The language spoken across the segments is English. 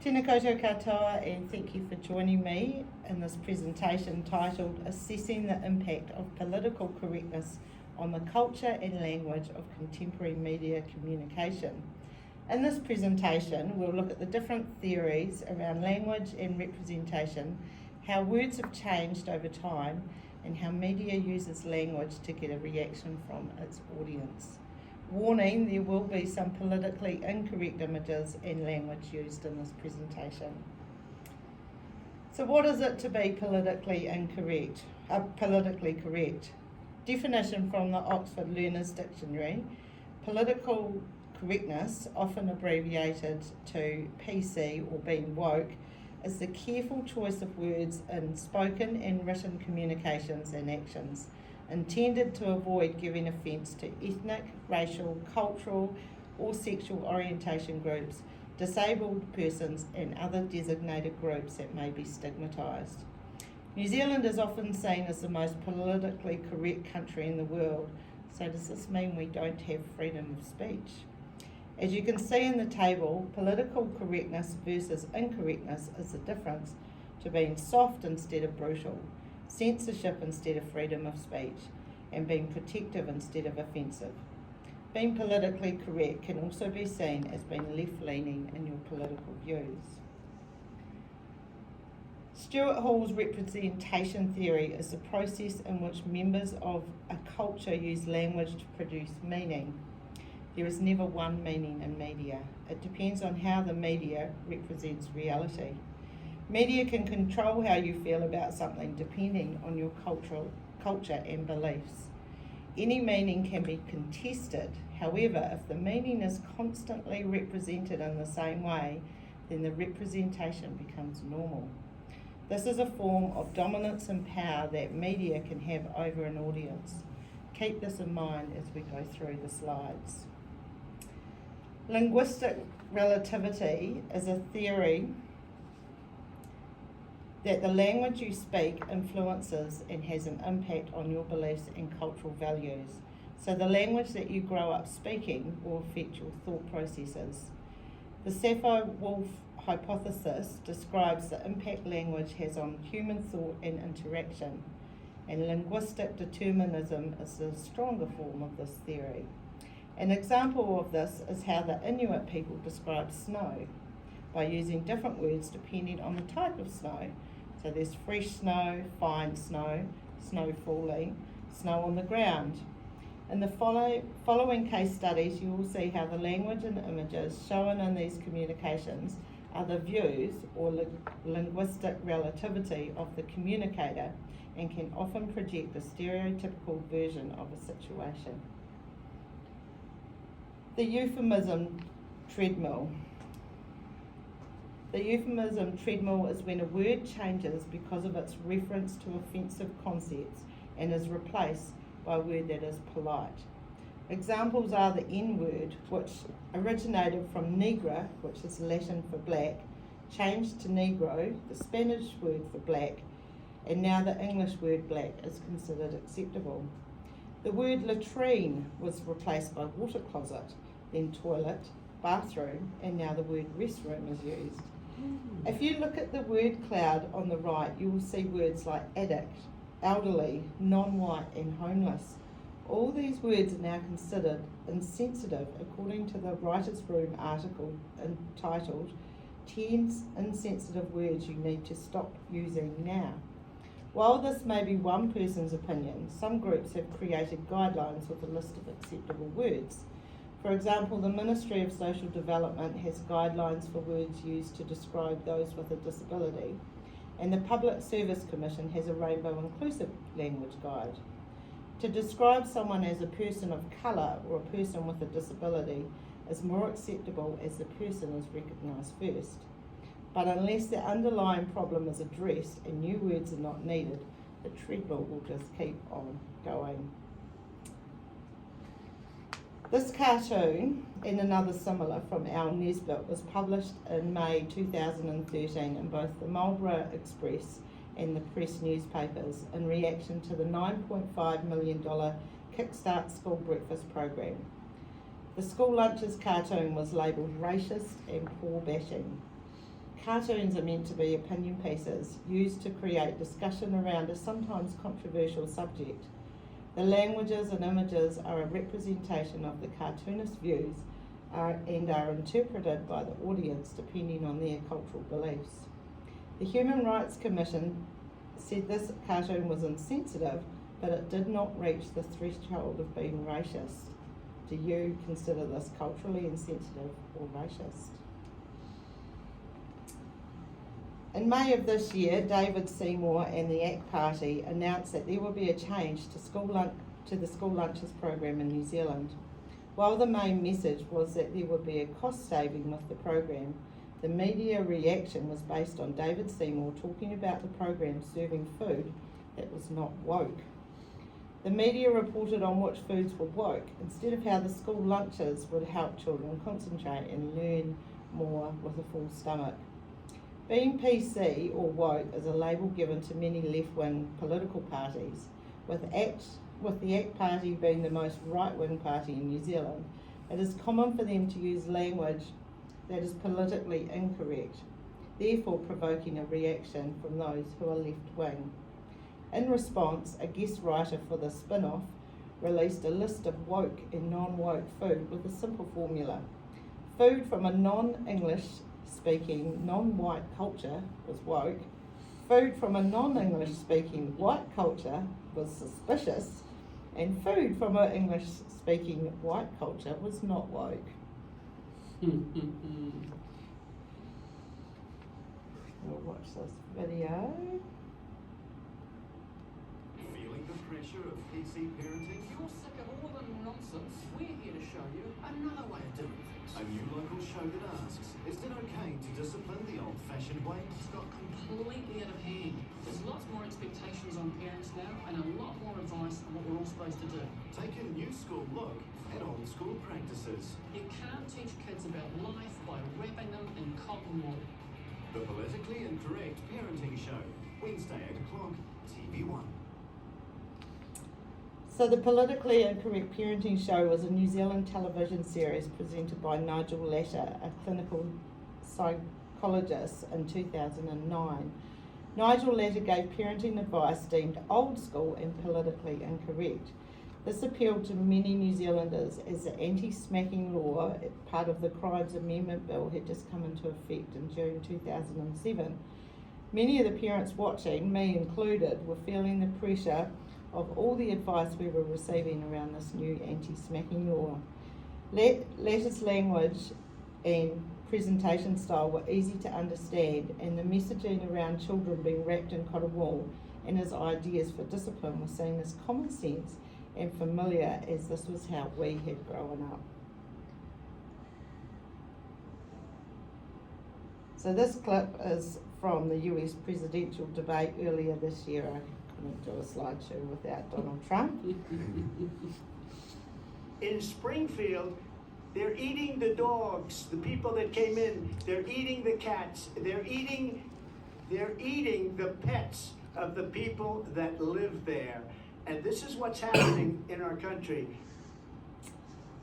Tēnā koutou katoa, and thank you for joining me in this presentation titled Assessing the Impact of Political Correctness on the Culture and Language of Contemporary Media Communication. In this presentation, we'll look at the different theories around language and representation, how words have changed over time, and how media uses language to get a reaction from its audience. Warning, there will be some politically incorrect images and language used in this presentation. So what is it to be politically correct? Definition from the Oxford Learner's Dictionary: political correctness, often abbreviated to PC or being woke, is the careful choice of words in spoken and written communications and actions, intended to avoid giving offence to ethnic, racial, cultural or sexual orientation groups, disabled persons and other designated groups that may be stigmatised. New Zealand is often seen as the most politically correct country in the world, so does this mean we don't have freedom of speech? As you can see in the table, political correctness versus incorrectness is the difference to being soft instead of brutal, censorship instead of freedom of speech, and being protective instead of offensive. Being politically correct can also be seen as being left-leaning in your political views. Stuart Hall's representation theory is the process in which members of a culture use language to produce meaning. There is never one meaning in media. It depends on how the media represents reality. Media can control how you feel about something depending on your culture and beliefs. Any meaning can be contested. However, if the meaning is constantly represented in the same way, then the representation becomes normal. This is a form of dominance and power that media can have over an audience. Keep this in mind as we go through the slides. Linguistic relativity is a theory that the language you speak influences and has an impact on your beliefs and cultural values. So the language that you grow up speaking will affect your thought processes. The Sappho-Wolf hypothesis describes the impact language has on human thought and interaction, and linguistic determinism is the stronger form of this theory. An example of this is how the Inuit people describe snow, by using different words depending on the type of snow. So there's fresh snow, fine snow, snow falling, snow on the ground. In the following case studies, you will see how the language and images shown in these communications are the views or linguistic relativity of the communicator, and can often project a stereotypical version of a situation. The euphemism treadmill. The euphemism treadmill is when a word changes because of its reference to offensive concepts and is replaced by a word that is polite. Examples are the N-word, which originated from negra, which is Latin for black, changed to negro, the Spanish word for black, and now the English word black is considered acceptable. The word latrine was replaced by water closet, then toilet, bathroom, and now the word restroom is used. If you look at the word cloud on the right, you will see words like addict, elderly, non-white, and homeless. All these words are now considered insensitive according to the Writers' Room article entitled 10 Insensitive Words You Need to Stop Using Now. While this may be one person's opinion, some groups have created guidelines with a list of acceptable words. For example, the Ministry of Social Development has guidelines for words used to describe those with a disability, and the Public Service Commission has a Rainbow Inclusive Language Guide. To describe someone as a person of colour or a person with a disability is more acceptable as the person is recognised first. But unless the underlying problem is addressed and new words are not needed, the treadmill will just keep on going. This cartoon, and another similar from Al Nesbitt, was published in May 2013 in both the Marlborough Express and the Press newspapers in reaction to the $9.5 million Kickstart School Breakfast program. The school lunches cartoon was labelled racist and poor bashing. cartoons are meant to be opinion pieces used to create discussion around a sometimes controversial subject. The languages and images are a representation of the cartoonist's views and are interpreted by the audience depending on their cultural beliefs. The Human Rights Commission said this cartoon was insensitive, but it did not reach the threshold of being racist. Do you consider this culturally insensitive or racist? In May of this year, David Seymour and the ACT Party announced that there will be a change to the school lunches program in New Zealand. While the main message was that there would be a cost saving with the program, the media reaction was based on David Seymour talking about the program serving food that was not woke. The media reported on which foods were woke instead of how the school lunches would help children concentrate and learn more with a full stomach. Being PC or woke is a label given to many left-wing political parties, with the ACT Party being the most right-wing party in New Zealand. It is common for them to use language that is politically incorrect, therefore provoking a reaction from those who are left-wing. In response, a guest writer for the spin-off released a list of woke and non-woke food with a simple formula. Food from a non-English speaking non-white culture was woke, food from a non-English speaking white culture was suspicious, and food from an English speaking white culture was not woke. We'll watch this video. Feeling the pressure of PC parenting? If you're sick of all the nonsense, we're here to show you another way of doing things. A new local show that asks, is it okay to discipline the old-fashioned way? It's got completely out of hand. There's lots more expectations on parents now and a lot more advice on what we're all supposed to do. Take a new school look at old school practices. You can't teach kids about life by wrapping them in cotton wool. The Politically Incorrect Parenting Show, Wednesday 8 o'clock, TV1. So the Politically Incorrect Parenting Show was a New Zealand television series presented by Nigel Latter, a clinical psychologist, in 2009. Nigel Latter gave parenting advice deemed old school and politically incorrect. This appealed to many New Zealanders as the anti-smacking law, part of the Crimes Amendment Bill, had just come into effect in June 2007. Many of the parents watching, me included, were feeling the pressure of all the advice we were receiving around this new anti-smacking law. Latter's language and presentation style were easy to understand, and the messaging around children being wrapped in cotton wool and his ideas for discipline were seen as common sense and familiar, as this was how we had grown up. So this clip is from the US presidential debate earlier this year. I couldn't do a slideshow without Donald Trump. In Springfield, they're eating the dogs, the people that came in, they're eating the cats, they're eating the pets of the people that live there. And this is what's happening in our country.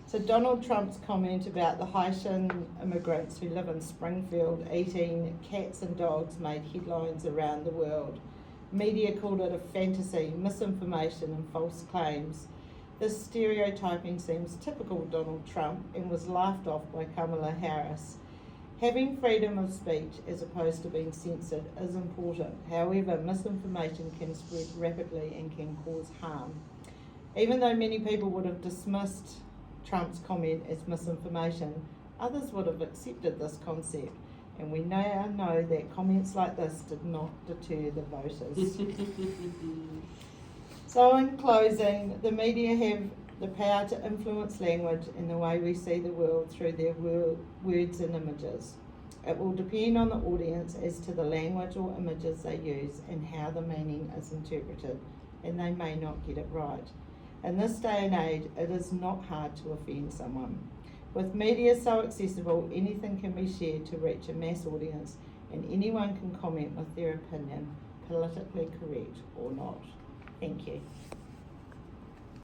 So Donald Trump's comment about the Haitian immigrants who live in Springfield eating cats and dogs made headlines around the world. Media called it a fantasy, misinformation and false claims. This stereotyping seems typical of Donald Trump and was laughed off by Kamala Harris. Having freedom of speech as opposed to being censored is important. However, misinformation can spread rapidly and can cause harm. Even though many people would have dismissed Trump's comment as misinformation, others would have accepted this concept. And we now know that comments like this did not deter the voters. So in closing, the media have the power to influence language and the way we see the world through their words and images. It will depend on the audience as to the language or images they use and how the meaning is interpreted, and they may not get it right. In this day and age, it is not hard to offend someone. With media so accessible, anything can be shared to reach a mass audience, and anyone can comment with their opinion, politically correct or not. Thank you.